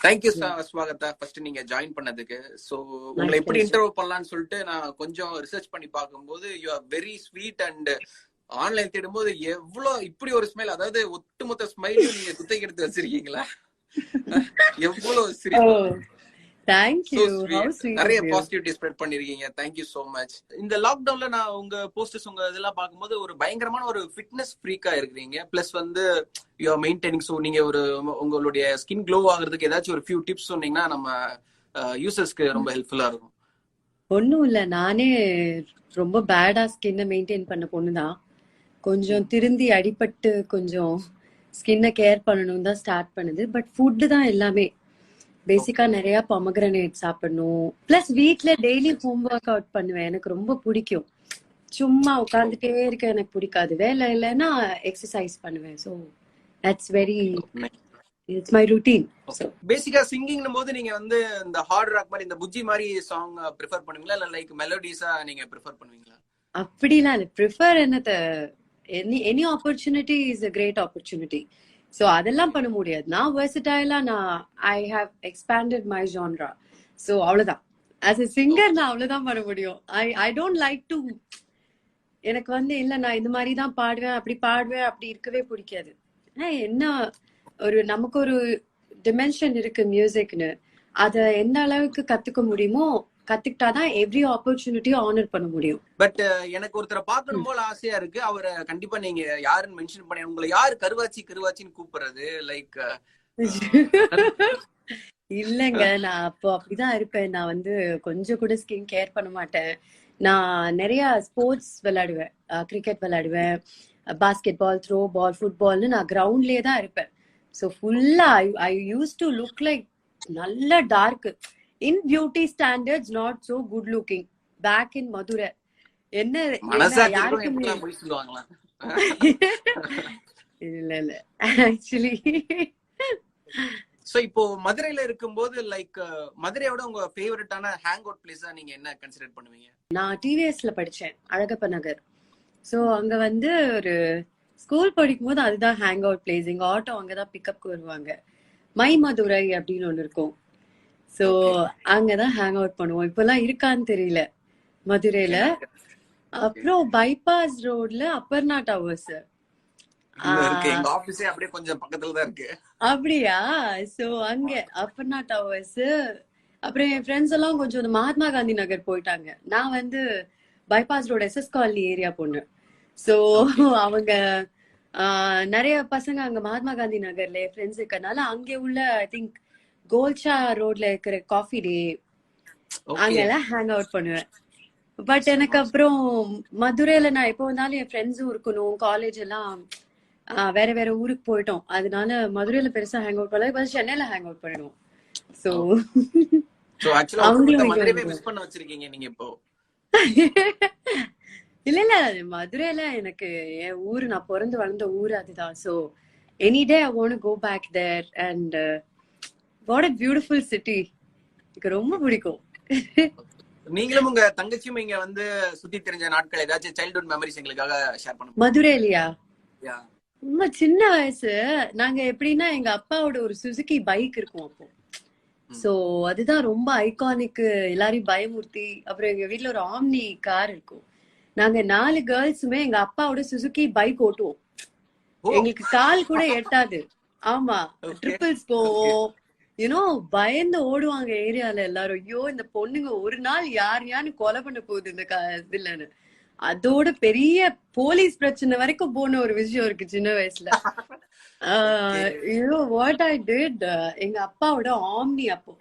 Thank you Swagatha first நீங்க join பண்ணதுக்கு. So உங்களை எப்படி இன்டர்வியூ பண்ணலாம்னு சொல்லிட்டு நான் கொஞ்சம் ரிசர்ச் பண்ணி பார்க்கும்போது you are very sweet and online தேடும்போது எவ்வளவு இப்படி ஒரு ஸ்மைல், அதாவது ஒட்டுமொத்த ஸ்மைலையும் நீங்க குத்தகை எடுத்து வச்சிருக்கீங்களா? எவ்வளவு சிரிப்பு. நிறைய பாசிட்டிவிட்டி ஸ்ப்ரெட் பண்ணிருக்கீங்க. Thank you so much. இந்த லாக்டவுன்ல நான் உங்க போஸ்டர்ஸ் உங்க இதெல்லாம் பார்க்கும்போது ஒரு பயங்கரமான ஒரு ஃபிட்னஸ் ஃப்ரீக்கா இருக்கிறீங்க. பிளஸ் வந்து யூ ஆர் மெயின்டைனிங். ஸோ நீங்க ஒரு உங்களுடைய ஸ்கின் க்ளோ ஆகுறதுக்கு ஏதாச்சும் ஒரு ஃபியூ டிப்ஸ் சொன்னீங்கன்னா நம்ம யூசர்ஸ்க்கு ரொம்ப ஹெல்ப்ஃபுல்லா இருக்கும். ஒன்னும் இல்ல, நானே ரொம்ப பேடா ஸ்கின்னை மெயின்டைன் பண்ண பொண்ணுதான். கொஞ்சம் திருந்தி அடிபட்டு கொஞ்சம் ஸ்கின்னை கேர் பண்ணணும் தான் ஸ்டார்ட் பண்ணுது. பட் ஃபுட்டு தான் எல்லாமே. பேசிக்கா நிறைய பொமக்ரனேட் சாப்பிடணும். பிளஸ் வீட்ல டெய்லி ஹோம் ஒர்க் அவுட் பண்ணுவேன். எனக்கு ரொம்ப பிடிக்கும். சும்மா உட்காந்துட்டே இருக்க எனக்கு பிடிக்காது. வேலை இல்லைன்னா எக்ஸசைஸ் பண்ணுவேன். So that's very it's my routine. பேசிக்கா சிங்கிங்னும் போது நீங்க வந்து இந்த ஹார்ட் ராக் மாதிரி இந்த புஜ்ஜி மாதிரி சாங் ப்ரிஃபர் பண்ணுவீங்களா இல்ல லைக் மெலோடிஸா நீங்க ப்ரிஃபர் பண்ணுவீங்களா? அப்படிலாம் இல்ல. ப்ரிஃபர் என்னத்த, any opportunity is a great opportunity. So அதெல்லாம் பண்ண முடியாது. நான் வெர்சடைலா I have expanded my genre. So அவ்வளவுதான். ஆஸ் எ சிங்கர் நான் அவ்வளவுதான் பண்ண முடியும். ஐ டோன்ட் லைக் டு, எனக்கு வந்து இல்ல நான் இந்த மாதிரி தான் பாடுவேன் அப்படி இருக்கவே பிடிக்காது. என்ன ஒரு நமக்கு ஒரு டிமென்ஷன் இருக்கு மியூசிக்னு, அதை எந்த அளவுக்கு கத்துக்க முடியுமோ கத்துக்கிட்டாதான் எவ்ரி ஆப்பர்ச்சுனிட்டியும் ஆனர் பண்ண முடியும். பட் எனக்கு ஒருத்தரை பார்க்கணும் போல ஆசையா இருக்கு. அவரை கண்டிப்பா நீங்க யாருன்னு மென்ஷன் பண்ணி, உங்களை யாரு கருவாச்சின்னு கூப்பிடுறது? லைக் இல்லங்க, நான் அப்போ அப்படிதான் இருப்பேன். நான் வந்து கொஞ்சம் கூட ஸ்கின் கேர் பண்ண மாட்டேன். நான் நிறைய ஸ்போர்ட்ஸ் விளையாடுவேன். கிரிக்கெட் விளையாடுவேன், பாஸ்கெட் பால், த்ரோ பால், ஃபுட்பால்னு நான் கிரவுண்ட்லயே தான் இருப்பேன். ஸோ ஃபுல்லா I use to look like நல்ல dark. In beauty standards not so good looking. Back in Madurai என்ன யாருக்குமே இல்ல ஆக்சுவலி. சோ இப்போ மதுரையில இருக்கும்போது லைக் மதுரையோட உங்க ஃபேவரட்டான ஹேங் அவுட் பிளேஸா நீங்க என்ன கன்சிடர் பண்ணுவீங்க? நான் டிவிஎஸ்ல படிச்சேன், அழகப்ப நகர். சோ அங்க வந்து ஒரு ஸ்கூல் படிக்கும் போது அதுதான் ஹேங் அவுட் பிளேஸ். எங்க ஆட்டோ அங்கதான் பிக்கப்க்கு வருவாங்க. மை மதுரை அப்படின்னு ஒண்ணு இருக்கும். சோ அங்கதான் ஹேங் அவுட் பண்ணுவோம். இப்பெல்லாம் இருக்கான்னு தெரியல மதுரையில. அப்புறம் பைபாஸ் ரோட்ல அப்பர்ணா டவர்ஸ். எங்க ஆபீஸே அப்படியே கொஞ்சம் பக்கத்துல தான் இருக்கு. அப்படியா? சோ அங்க அப்பர்ணா டவர்ஸ். அப்புறம் என் ஃப்ரெண்ட்ஸ் எல்லாம் கொஞ்சம் மகாத்மா காந்தி நகர் போயிட்டாங்க. நான் வந்து bypass road SS colony area பொண்ணு. சோ அவங்க நிறைய பசங்க அங்க மகாத்மா காந்தி நகர்ல ஃப்ரெண்ட்ஸ் இருக்கறனால அங்கே உள்ள ஐ திங்க் கோல்ஷா ரோட்ல இருக்கிற காஃபி டே அங்கெல்லாம் ஹேங் அவுட் பண்ணுவேன். பட் எனக்கு அப்புறம் மதுரையில நான் எப்போ வந்தாலும் என் ஃப்ரெண்ட்ஸும் இருக்கணும். காலேஜ் எல்லாம் வேற வேற ஊருக்கு போயிட்டோம். அதனால மதுரையில பெருசா ஹேங் அவுட் பண்ணல. சென்னையில ஹேங் அவுட் பண்ணிடுவோம். சோ அவங்களும் மிஸ் பண்ண வச்சிருக்கீங்க நீங்க இப்போ. இல்ல மதுரையில எனக்கு என் ஊரு, நான் பிறந்து வளர்ந்த ஊரு அதுதான். So any day I want to go back there and what a beautiful city. எனக்கு ரொம்ப பிடிக்கும். நீங்களும் உங்க தங்கச்சியும் இங்க வந்து சுத்தி தெரிஞ்ச நாட்கள் ஏதாச்சும் சைல்ட்ஹுட் மெமரிஸ் எங்களுக்காக ஷேர் பண்ணுங்க. மதுரையிலயா? ரொம்ப சின்ன வயசு. நாங்க எப்படின்னா எங்க அப்பாவோட ஒரு சுசுகி பைக் இருக்கும் அப்போ. சோ அதுதான் ரொம்ப ஐகானிக், எல்லாரையும் பயமுறுத்தி. அப்புறம் எங்க வீட்டுல ஒரு ஆம்னி கார் இருக்கும். நாங்க 4 கேர்ள்ஸுமே எங்க அப்பாவோட சுசுகி பைக் ஓட்டுவோம். எங்களுக்கு கால் கூட எட்டாது. ஆமா, ட்ரிபிள்ஸ் போவோம். யூனோ பயந்து ஓடுவாங்க ஏரியால எல்லாரும். ஐயோ இந்த பொண்ணுங்க ஒரு நாள் யாரையான்னு கொலை பண்ண போகுது இந்த இதுலன்னு. அதோட பெரிய போலீஸ் பிரச்சனை வரைக்கும் போன ஒரு விஷயம் இருக்கு சின்ன வயசுல. வாட் ஐ டிட், எங்க அப்பாவோட ஆம்னி, அப்போ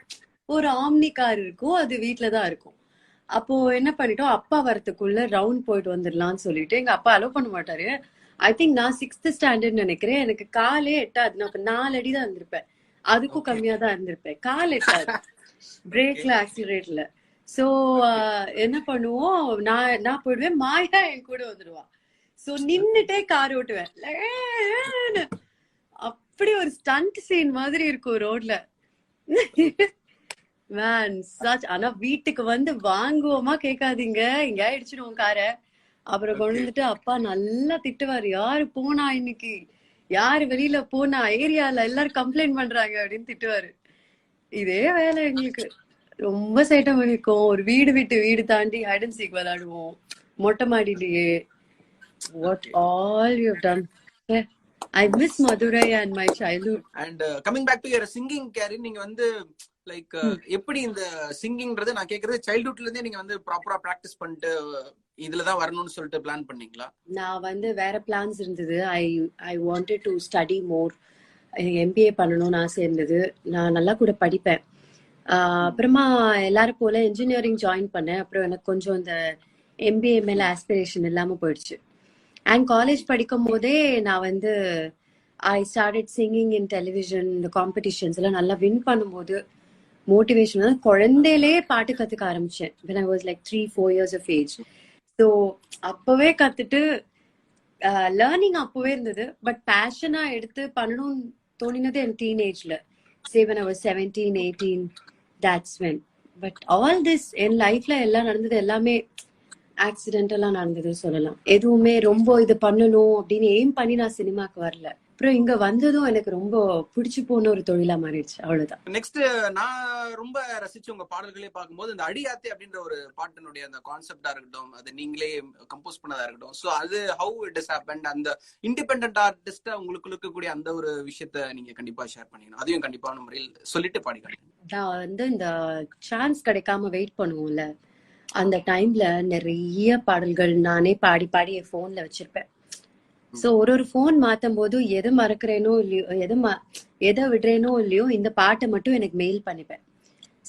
ஒரு ஆம்னி கார் இருக்கும், அது வீட்டுலதான் இருக்கும். அப்போ என்ன பண்ணிட்டோம், அப்பா வரத்துக்குள்ள ரவுண்ட் போயிட்டு வந்துடலாம்னு சொல்லிட்டு எங்க அப்பா அலோவ் பண்ண மாட்டாரு. ஐ திங்க் நான் 6th ஸ்டாண்டர்ட் நினைக்கிறேன். எனக்கு காலே எட்டாது. நான் 4 அடி தான் இருந்திருப்பேன். அதுக்கும் கம்மியா தான் இருந்திருப்பேன். கால் எட்டாது பிரேக்ல ஆக்சிலரேட்ல. சோ என்ன பண்ணுவோம், நான் போயிடுவேன், மாயா என் கூட வந்துடுவா. சோ நின்னுட்டே கார் ஓட்டுவேன். அப்படி ஒரு ஸ்டண்ட் சீன் மாதிரி இருக்கும் ரோட்ல. Man such. ஆனா வீட்டுக்கு வந்து வாங்குவோமா கேட்காதீங்க, இங்க இடிச்சிடுவோம் கார. அப்புறம் கொண்டு வந்துட்டு அப்பா நல்லா திட்டுவாரு. யாரு போனா இன்னைக்கு, யாரு வெளியில போனா, ஏரியால எல்லாரும் கம்ப்ளைண்ட் பண்றாங்க அப்படின்னு திட்டுவாரு. இதே வேலை எங்களுக்கு. ரொம்ப சேட்டை பண்ணிருக்கோம். ஒரு வீடு விட்டு வீடு தாண்டி ஹைட் அண்ட் சீக் விளையாடுவோம் மொட்டை மாடியிலேயே. What all you've done. Yeah. I miss Madurai and my childhood. And coming back to your singing career, நீங்க வந்து லைக் எப்படி இந்த சிங்கிங்ன்றது நான் கேக்குறது சைல்ட்ஹுட்ல இருந்தே நீங்க வந்து ப்ராப்பரா பிராக்டிஸ் பண்ணிட்டு இதுலதான் வரணும்னு சொல்லிட்டு பிளான் பண்ணீங்களா? நான் வந்து வேற பிளான்ஸ் இருந்தது. ஐ வாண்டட் டு ஸ்டடி மோர். எனக்கு எம்பிஏ பண்ணணும்னு ஆசை இருந்தது. நான் நல்லா கூட படிப்பேன். அப்புறமா எல்லாரும் போல இன்ஜினியரிங் ஜாயின் பண்ணேன். அப்புறம் எனக்கு கொஞ்சம் இந்த எம்பிஏ மேல ஆஸ்பிரேஷன் இல்லாம போயிடுச்சு. அண்ட் காலேஜ் படிக்கும் போதே நான் வந்து I started singing in television. இந்த காம்படிஷன்ஸ் எல்லாம் நல்லா வின் பண்ணும்போது மோட்டிவேஷன், குழந்தையிலே பாட்டு கத்துக்க ஆரம்பிச்சேன். when I was like 3-4 years of age. So அப்பவே கத்துட்டு லேர்னிங் அப்பவே இருந்தது. பட் பேஷனா எடுத்து பண்ணணும்னு தோணினது என் டீனேஜ்ல. say when I was 17, 18, that's when. But all this என் லைஃப்ல எல்லாம் நடந்தது எல்லாமே ஆக்சிடென்டலா நடந்தது சொல்லலாம். எதுவுமே ரொம்ப இது பண்ணணும் அப்படின்னு எய்ம் பண்ணி நான் சினிமாக்கு வரல. அப்புறம் இங்க வந்ததும் எனக்கு ரொம்ப பிடிச்சு போன ஒரு தொழிலா மாறிடுச்சு. அவ்வளவுதான். நெக்ஸ்ட் நான் ரொம்ப ரசிச்சு உங்க பாடல்களே பார்க்கும்போது இந்த அடியாத்தே அப்படின்ற ஒரு பாட்டினுடைய அந்த கான்செப்டா இருக்கட்டும், அது நீங்களே கம்போஸ் பண்ணதா இருக்கட்டும், ஸோ அது ஹவு இட் இஸ் ஹேப்பன், அந்த இண்டிபெண்டன்ட் ஆர்டிஸ்டா உங்களுக்கு இருக்கக்கூடிய அந்த ஒரு விஷயத்த நீங்க கண்டிப்பா ஷேர் பண்ணீங்க. அதையும் கண்டிப்பான முறையில் சொல்லிட்டு பாடிக்கிறேன். நான் வந்து இந்த சான்ஸ் கிடைக்காம வெயிட் பண்ணுவோம்ல, அந்த டைம்ல நிறைய பாடல்கள் நானே பாடி பாடி என் போன்ல வச்சிருப்பேன். சோ ஒரு போன் மாத்தும் போது எது மறக்கிறேனோ இல்லையோ, எதை விடுறேனோ இல்லையோ, இந்த பாட்டை மட்டும் எனக்கு மெயில் பண்ணிப்பேன்.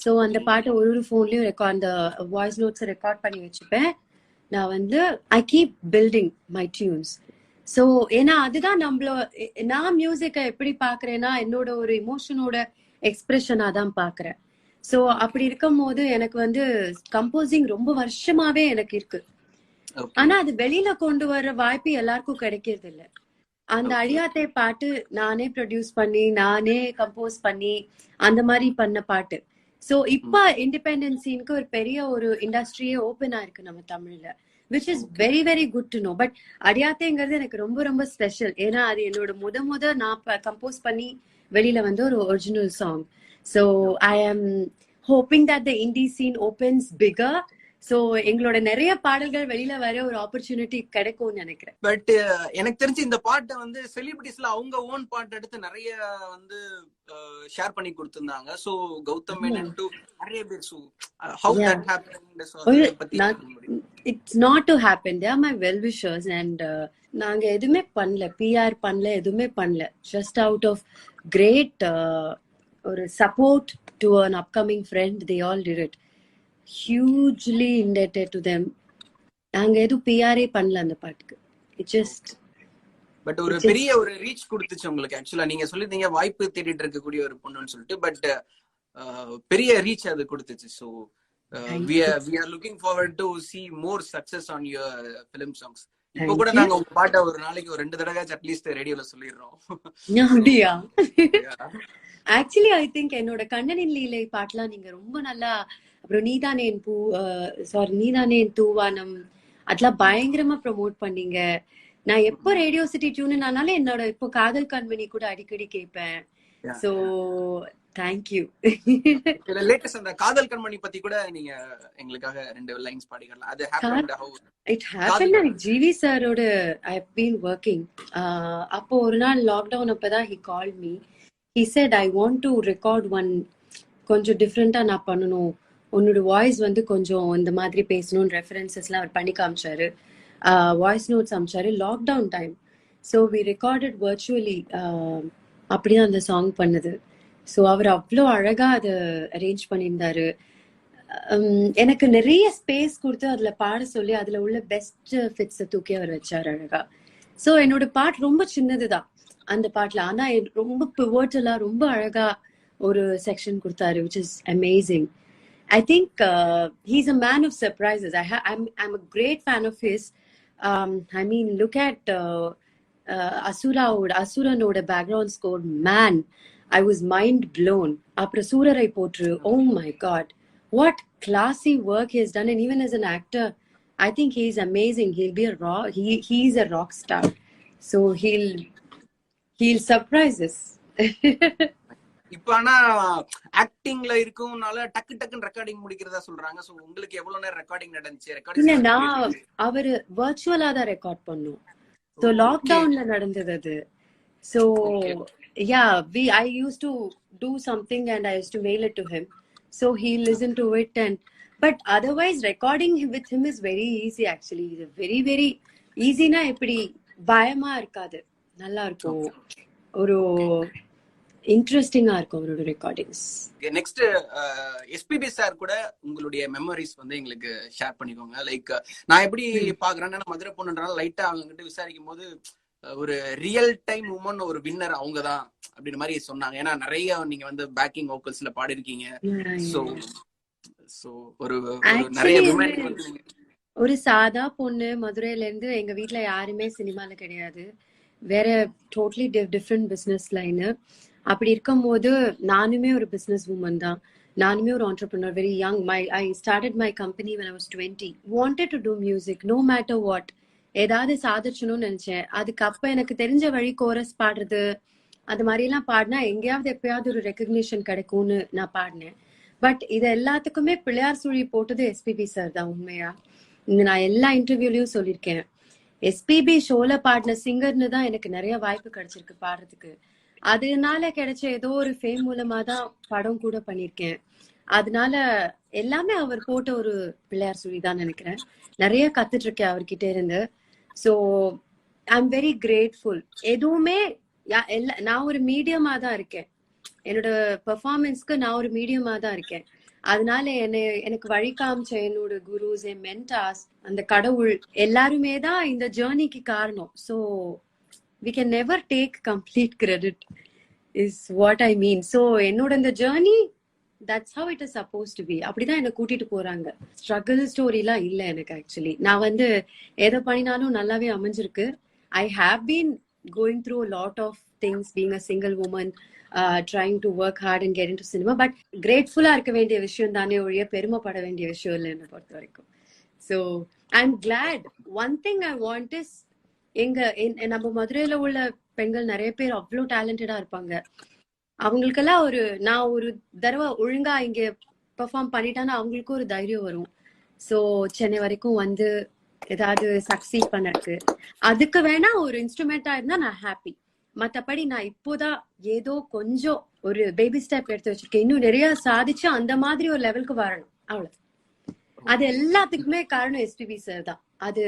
சோ அந்த பாட்டை ஒரு போன்லயும் அந்த வாய்ஸ் நோட்ஸ் ரெக்கார்ட் பண்ணி வச்சுப்பேன். நான் வந்து I keep building my tunes. So ஏன்னா அதுதான் நான் மியூசிக்கை எப்படி பாக்குறேன்னா என்னோட ஒரு இமோஷனோட எக்ஸ்பிரஷனா தான் பாக்குறேன். சோ அப்படி இருக்கும் போது எனக்கு வந்து கம்போசிங் ரொம்ப வருஷமாவே எனக்கு இருக்கு. ஆனா அது வெளியில கொண்டு வர்ற வாய்ப்பு எல்லாருக்கும் கிடைக்கிறது இல்ல. அந்த அடியாத்தை பாட்டு நானே ப்ரொடியூஸ் பண்ணி நானே கம்போஸ் பண்ணி அந்த மாதிரி பண்ண பாட்டு. சோ இப்ப இண்டிபெண்டன்ஸ் சீனுக்கு ஒரு பெரிய ஒரு இண்டஸ்ட்ரியே ஓபன் ஆயிருக்கு நம்ம தமிழ்ல, which is very very good to know. But அடியாத்தைங்கிறது எனக்கு ரொம்ப ரொம்ப ஸ்பெஷல். ஏன்னா அது என்னோட முத நான் கம்போஸ் பண்ணி வெளியில வந்து ஒரு original song. So I am hoping that the indie scene opens bigger. So எங்களோட நிறைய பாடல்கள் வெளியில வர ஒரு ஆப்பர்ச்சுனிட்டி கிடைக்கும்னு நினைக்கிறேன். பட் எனக்கு தெரிஞ்சு இந்த பாட்டை வந்து செலிபிரிட்டிஸ்ல அவங்க ஓன் பாட்டு எடுத்து நிறைய வந்து ஷேர் பண்ணி கொடுத்திருந்தாங்க. சோ கௌதம் மேனன் டு நிறைய பேர். So how that happened, so அதை பத்தி it's not to happen. They are my well wishers and நாங்க எதுவுமே பண்ணல, PR பண்ணல, எதுவுமே பண்ணல. just out of great ஒரு support to an upcoming friend, they all did it. Hugely indebted to them. நாங்க எதுவும் பிஆரே பண்ணல அந்த பாட்டுக்கு. இட் ஜஸ்ட் பட் ஒரு பெரிய ஒரு ரீச் கொடுத்துச்சு உங்களுக்கு. ஆக்சுவலா நீங்க சொல்லிருந்தீங்க வாய்ப்பு தேடிட்டு இருக்கக்கூடிய ஒரு பொண்ணுன்னு சொல்லிட்டு, பட் பெரிய ரீச் அது கொடுத்துச்சு. So we are looking forward to see more success on your film songs. இப்போ கூட நாங்க உங்க பாட்டை ஒரு நாளைக்கு ஒரு 2 தடவை அட்லீஸ்ட் ரேடியோல சொல்லிடுறோம். அப்படியா? ஆக்சுவலி ஐ திங்க் என்னோட கண்ணனின் லீலை பாட்டுலாம் நீங்க ரொம்ப நல்லா, அப்புறம் நீதானே என் தூவானம், அதெல்லாம் பயங்கரமா ப்ரமோட் பண்ணீங்க. நான் எப்போ ரேடியோ சிட்டி டியூன் ஆனாலும் என்னோட இப்போ காதல் கண்மணி கூட அடிக்கடி கேட்பேன். So thank you. லேட்டஸ்ட் அந்த காதல் கண்மணி பத்தி கூட நீங்க எங்களுக்காக 2 லைன்ஸ் பாடிக்கலாம். அது ஹேப்பன்ட் ஹவ் இட் ஹேப்பன்ட். எனக்கு ஜிவி சாரோட ஐ ஹவ் பீன் வர்க்கிங். அப்போ ஒரு நாள் லாக்டவுன் அப்பதான் he called me. He said I want to record one கொஞ்சம் டிஃப்ரெண்டா நான் பண்ணணும், உன்னோட வாய்ஸ் வந்து கொஞ்சம் இந்த மாதிரி பேசணும்னு ரெஃபரன்சஸ்லாம் அவர் பண்ணி காமிச்சாரு. வாய்ஸ் நோட்ஸ் அமிச்சாரு lockdown time. So we recorded virtually. அப்படிதான் அந்த சாங் பண்ணது. ஸோ அவர் அவ்வளோ அழகா அதை அரேஞ்ச் பண்ணியிருந்தாரு. எனக்கு நிறைய ஸ்பேஸ் கொடுத்து அதுல பாட சொல்லி அதுல உள்ள பெஸ்ட் ஃபிட்ஸை தூக்கி அவர் வச்சாரு அழகா. ஸோ என்னோட பாட்டு ரொம்ப சின்னதுதான் அந்த பாட்டுல, ஆனா ரொம்ப பிவர்ட்டலா ரொம்ப அழகா ஒரு செக்ஷன் கொடுத்தாரு, which is amazing. I think he's a man of surprises. I'm a great fan of his. I mean, look at Asuranoda background score. Man, I was mind blown. Apra Surarai Potru. Oh my God, what classy work he has done. And even as an actor, I think he's amazing. He'll be he's a rock star. So he'll surprise us. இப்ப ஆனா ஆக்டிங்ல இருக்கும்னால டக்கு டக்குன்னு recording முடிக்கிறதா சொல்றாங்க. So உங்களுக்கு எவ்வளவு நேரம் recording நடந்துச்சு? Recording இல்ல செஷன் எப்படி நான் இருந்துச்சு? அவரு வர்ச்சுவலா தான் ரெக்கார்ட் பண்ணோம். ஸோ ஓகே லாக்டவுன்ல நடந்தது அது. So okay. I used to do something and I used to mail it to him. So he listened to it but otherwise recording with him is very easy actually. It's very very easy na இப்படி பயமா இருக்காது. நல்லா இருக்கும். ஒரு இன்ட்ரெஸ்டிங்கா இருக்கும் அவரோட recordings. Next SPB sir கூட உங்களுடைய மெமரிஸ் வந்து எங்களுக்கு ஷேர் பண்ணிக்கோங்க. லைக் நான் எப்படி பாக்குறேன்னா, மதுரை பொண்ணுன்றனால லைட்டா அவங்க கிட்ட விசாரிக்கும் போது ஒரு ரியல் டைம் உமன் ஒரு வின்னர் அவங்கதான் அப்படின்ற மாதிரி சொன்னாங்க. ஏன்னா நிறைய நீங்க வந்து பேக்கிங் வோக்கல்ஸ்ல பாடிருக்கீங்க. சோ ஒரு நிறைய ஒரு சாதா பொண்ணு மதுரையில இருந்து, எங்க வீட்டுல யாருமே சினிமால கிடையாது, வேற டோட்டலி டிஃப்ரெண்ட் பிசினஸ் லைனு. அப்படி இருக்கும் போது நானுமே ஒரு பிசினஸ் உமன் தான். நானுமே ஒரு entrepreneur, very young. I started my company when I was 20. Wanted to do music no matter what. ஏதாவது சாதிச்சணும்னு நினைச்சேன். அதுக்கு அப்ப எனக்கு தெரிஞ்ச வழி கோரஸ் பாடுறது, அது மாதிரி எல்லாம் பாடினா எங்கேயாவது எப்பயாவது ஒரு ரெக்கக்னிஷன் கிடைக்கும்னு நான் பாடினேன். பட் இது எல்லாத்துக்குமே பிள்ளையார் சுழி போட்டது எஸ்பிபி சார் தான். உண்மையா நான் எல்லா இன்டர்வியூலயும் சொல்லியிருக்கேன், எஸ்பிபி ஷோல பாடின சிங்கர்னு தான் எனக்கு நிறைய வாய்ப்பு கிடைச்சிருக்கு பாடுறதுக்கு. அதனால கிடைச்ச ஏதோ ஒரு ஃபேம் மூலமா தான் படம் கூட பண்ணிருக்கேன். அதனால எல்லாமே அவர் போட்ட ஒரு பிள்ளையார் சுழி தான் நினைக்கிறேன். நிறைய கத்துட்டு இருக்கேன் அவர்கிட்ட இருந்து. So I am very grateful. எதுவுமே நான் ஒரு மீடியமா தான் இருக்கேன். என்னோட பெர்ஃபார்மன்ஸ்க்கு நான் ஒரு மீடியமா தான் இருக்கேன். அதனால எனக்கு வழி காமிச்ச என்னோட குருஸ், என் மென்டார்ஸ், அந்த கடவுள் எல்லாருமே தான் இந்த ஜேர்னிக்கு காரணம். So we can never take complete credit is what I mean. So என்னோட இந்த journey, that's how it is supposed to be. அப்படிதான் என்ன கூட்டிட்டு போறாங்க. ஸ்ட்ரகிள் ஸ்டோரிலாம் இல்ல எனக்கு. ஆக்சுவலி நான் வந்து எதை பண்ணினாலும் நல்லாவே அமைஞ்சிருக்கு. I have been going through a lot of things being a single woman, trying to work hard and get into cinema. But grateful-ஆ இருக்க வேண்டிய விஷயம் தானே ஒழிய பெருமைப்பட வேண்டிய விஷயம் இல்லை என்னை பொறுத்த வரைக்கும். So I'm glad. One thing I want is, நம்ம மதுரையில உள்ள பெண்கள் நிறைய பேர் அவ்வளோ டேலண்டடா இருப்பாங்க. அவங்களுக்கெல்லாம் நான் ஒரு தடவை ஒழுங்கா இங்க பெர்ஃபார்ம் பண்ணிட்டான்னா அவங்களுக்கும் ஒரு தைரியம் வரும். ஸோ சென்னை வரைக்கும் வந்து ஏதாவது சக்சீட் பண்ணருக்கு, அதுக்கு வேணா ஒரு இன்ஸ்ட்ருமெண்டா இருந்தா நான் ஹாப்பி. மற்றபடி நான் இப்போதான் ஏதோ கொஞ்சம் ஒரு பேபி ஸ்டெப் எடுத்து வச்சிருக்கேன். இன்னும் நிறைய சாதிச்சு அந்த மாதிரி ஒரு லெவலுக்கு வரணும், அவ்வளவு. அது எல்லாத்துக்குமே காரணம் எஸ்பிபி சார் தான். அது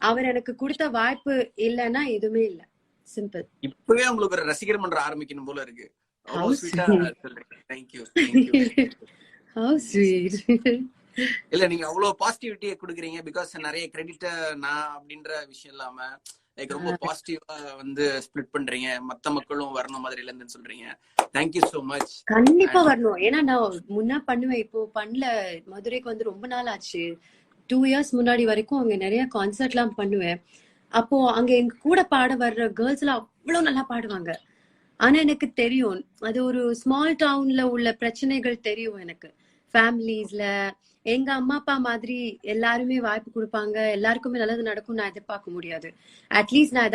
அவர் எனக்கு கொடுத்த வாய்ப்பு இல்லைன்னா எதுவுமே இல்ல. சிம்பிள். இப்பவே உங்களுக்கு ஒரு ரசிகர் மன்றம் ஆரம்பிக்கணும் போல இருக்கு. இல்ல நீங்க அவ்வளவு பாசிட்டிவிட்டியை கொடுக்குறீங்க. பிகாஸ் நிறைய கிரெடிட் நான் அப்படின்ற விஷயம் இல்லாம லைக் ரொம்ப பாசிட்டிவா வந்து ஸ்பிளிட் பண்றீங்க. மத்த மக்களும் வரணும் மாதிரி இல்லைன்னு சொல்றீங்க. Thank you so much. கண்டிப்பா வரணும். ஏன்னா நான் முன்னா பண்ணுவேன், இப்போ பண்ணல. மதுரைக்கு வந்து ரொம்ப நாள் ஆச்சு. 2 years முன்னாடி வரைக்கும் அங்க நிறைய கான்சர்ட் எல்லாம் பண்ணுவேன். அப்போ அங்க எங்க கூட பாட வர்ற கேர்ள்ஸ் எல்லாம் அவ்வளவு நல்லா பாடுவாங்க. ஆனா எனக்கு தெரியும், அது ஒரு ஸ்மால் டவுன்ல உள்ள பிரச்சனைகள் தெரியும் எனக்கு. ஃபேமிலிஸ்ல எங்க அம்மா அப்பா மாதிரி எல்லாருமே வாய்ப்பு கொடுப்பாங்க, எல்லாருக்குமே நல்லது நடக்கும் நான் எதிர்பார்க்க முடியாது. அட்லீஸ்ட் நான்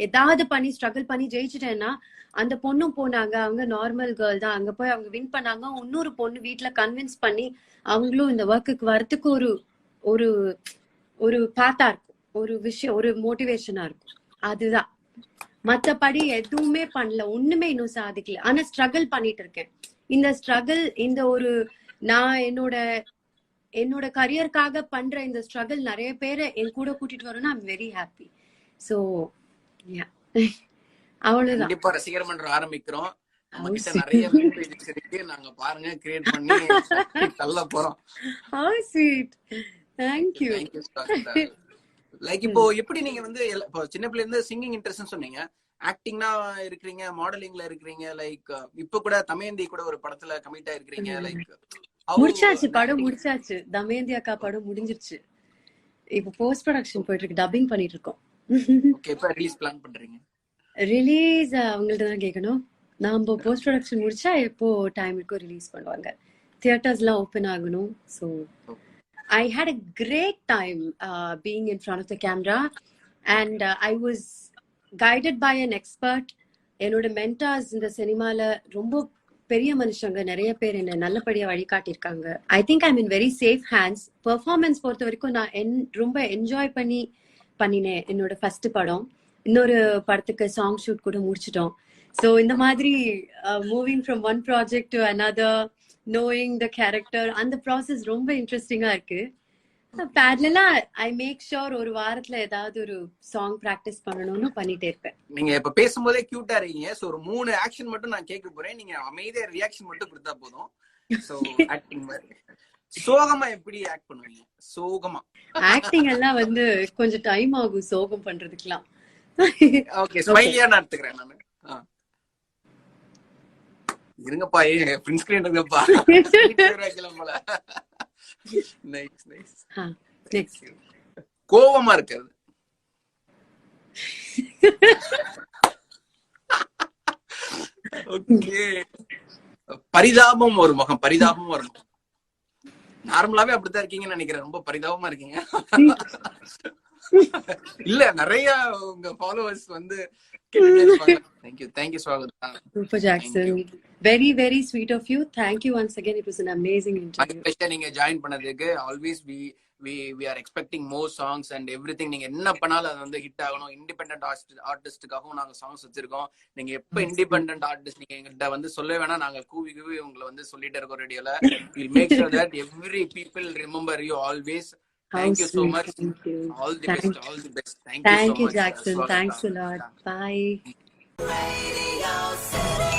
ஏதாவது பண்ணி ஸ்ட்ரகிள் பண்ணி ஜெயிச்சுட்டேன்னா, அந்த பொண்ணும் போனாங்க, அவங்க நார்மல் கேர்ள் தான், அங்க போய் அவங்க வின் பண்ணாங்க, இன்னொரு பொண்ணு வீட்டுல கன்வின்ஸ் பண்ணி அவங்களும் இந்த ஒர்க்குக்கு வரத்துக்கு ஒரு ஒரு பாத்தா இருக்கும், ஒரு விஷயம், ஒரு மோட்டிவேஷனா இருக்கும். அதுதான். மத்தபடி எதுவுமே பண்ணல, ஒண்ணுமே இன்னும் சாதிக்கல. ஆனா ஸ்ட்ரகிள் பண்ணிட்டு இருக்கேன். இந்த ஸ்ட்ரகிள், இந்த ஒரு நான் என்னோட கரியருக்காக பண்ற இந்த ஸ்ட்ரகிள் நிறைய பேரை என் கூட கூட்டிட்டு வரணும்னா ஐம் வெரி ஹாப்பி. சோ அவ்வளவுதான். கண்டிப்பா ரசிகர் மன்றம் ஆரம்பிக்கிறோம். நம்ம கிட்ட நிறைய பேஜஸ் இருக்கு, நாங்க பாருங்க கிரியேட் பண்ணி தள்ள போறோம். How sweet. Thank you. Like இப்போ எப்படி நீங்க வந்து இப்போ சின்ன பிள்ளைல இருந்து சிங்கிங் இன்ட்ரெஸ்ட் சொன்னீங்க, ஆக்டிங்னா இருக்கிறீங்க, மாடலிங்ல இருக்கிறீங்க, லைக் இப்ப கூட தமயந்தி கூட ஒரு படத்துல கமிட் ஆயிருக்கீங்க. லைக் முடிச்சாச்சு, படம் முடிச்சாச்சு. தமயந்தி அக்கா படம் முடிஞ்சிருச்சு. இப்போ போஸ்ட் ப்ரொடக்ஷன் போயிட்டு இருக்கு, டப்பிங் பண்ணிட்டு இருக்கோம். ஓகே, எப்ப ரிலீஸ் பிளான் பண்றீங்க? ரிலீஸ் அவங்கள்ட்ட தான் கேட்கணும். நாம போஸ்ட் ப்ரொடக்ஷன் முடிச்சா எப்போ டைமுக்கு ரிலீஸ் பண்ணுவாங்க. தியேட்டர்ஸ்லாம் ஓபன் ஆகணும். So I had a great time being in front of the camera, and I was guided by an expert. என்னோட மென்டார்ஸ் இந்த சினிமால ரொம்ப பெரிய மனுஷங்க நிறைய பேர் என்ன நல்லபடியா வழிகாட்டியிருக்காங்க. I think I mean very safe hands. Performance பொறுத்த வரைக்கும் நான் ரொம்ப என்ஜாய் பண்ணினேன். என்னோட ஃபர்ஸ்ட் படம், இன்னொரு படத்துக்கு சாங் ஷூட் கூட முடிச்சிட்டோம். ஸோ இந்த மாதிரி moving from one project to another, knowing the character, அந்த ப்ராசஸ் ரொம்ப இன்ட்ரெஸ்டிங்கா இருக்கு. பேரலா ஐ மேக் ஷோர் ஒரு வாரத்துல ஏதாவது ஒரு சாங் பிராக்டிஸ் பண்ணணும்னு பண்ணிட்டே இருப்பேன். நீங்க இப்ப பேசும்போதே கியூட்டா இருக்கீங்க. சோ ஒரு 3 ஆக்ஷன் மட்டும் நான் கேட்க போறேன். நீங்க அமைதியா ரியாக்ஷன் மட்டும் கொடுத்தா போதும். சோ ஆக்டிங் மாதிரி சோகமா எப்படி ஆக்ட் பண்ணுவீங்க? சோகமா ஆக்டிங் எல்லாம் வந்து கொஞ்சம் டைம் ஆகும் சோகம் பண்றதுக்குலாம். ஓகே, ஸ்மைலியா நான் எடுத்துக்கிறேன் நானு. இருங்கப்பா, பிரிண்ட் ஸ்கிரீன் இருங்கப்பா. போல. Nice nice. நெக்ஸ்ட் கோவமா இருக்கிறது. ஓகே. பரிதாபம் ஒரு முகம். பரிதாபம் ஒரு முகம். நார்மலாவே அப்படித்தான் இருக்கீங்கன்னு நினைக்கிறேன். ரொம்ப பரிதாபமா இருக்கீங்க. இல்ல, நிறைய உங்க ஃபாலோவர்ஸ் வந்து thank you Swagatha. Super Jackson, very very sweet of you. Thank you once again. It was an amazing interview. நீங்க ஜாயின் பண்ணதுக்கு always we are expecting more songs and everything. நீங்க என்ன பண்ணாலும் அது வந்து ஹிட் ஆகணும். இண்டிபெண்டன்ட் ஆர்டிஸ்டுக்காகவும் நாங்க சாங்ஸ் வச்சிருக்கோம். நீங்க எப்ப இண்டிபெண்டன்ட் ஆர்டிஸ்ட் நீங்க எங்ககிட்ட வந்து சொல்ல வேணா, நாங்க கூவி உங்களை வந்து சொல்லிட்டே இருக்கோம் ரேடியோல. we'll make sure that every people remember you always. Thank you so much. Thank you. All the best. Thank you so Thank you much. Jackson. Thanks a lot. Bye. Radio City.